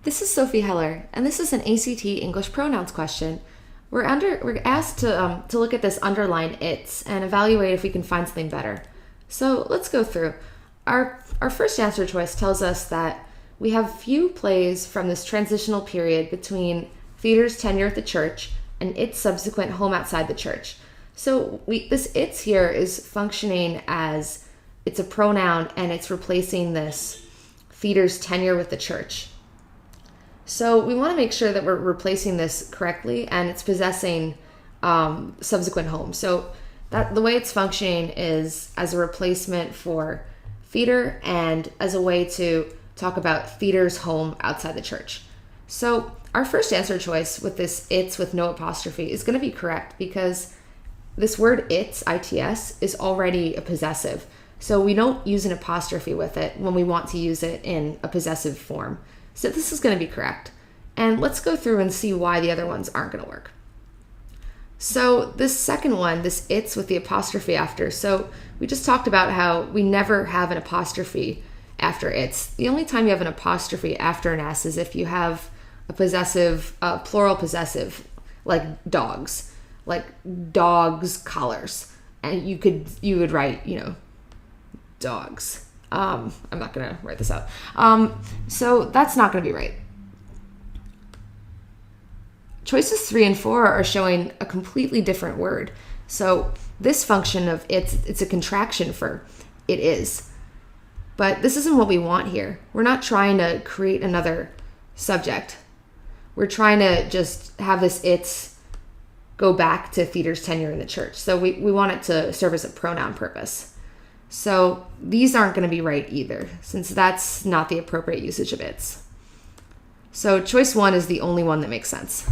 This is Sophie Heller, and this is an ACT English pronouns question. We're asked to look at this underline its and evaluate if we can find something better. So let's go through. Our first answer choice tells us that we have few plays from this transitional period between Theater's tenure at the church and its subsequent home outside the church. So this its here is functioning as it's a pronoun and it's replacing this Theater's tenure with the church. So we want to make sure that we're replacing this correctly and it's possessing subsequent home. So that the way it's functioning is as a replacement for theater and as a way to talk about theater's home outside the church. So our first answer choice with this its with no apostrophe is going to be correct because this word its, its, is already a possessive. So we don't use an apostrophe with it when we want to use it in a possessive form. So this is going to be correct. And let's go through and see why the other ones aren't going to work. So this second one, this its with the apostrophe after. So we just talked about how we never have an apostrophe after its. The only time you have an apostrophe after an s is if you have a possessive, plural possessive, like dogs collars. And you would write, dogs. I'm not going to write this out. So that's not going to be right. Choices 3 and 4 are showing a completely different word. So this function of it's a contraction for it is. But this isn't what we want here. We're not trying to create another subject. We're trying to just have this its go back to Theater's tenure in the church. So we want it to serve as a pronoun purpose. So these aren't going to be right either, since that's not the appropriate usage of its. So choice 1 is the only one that makes sense.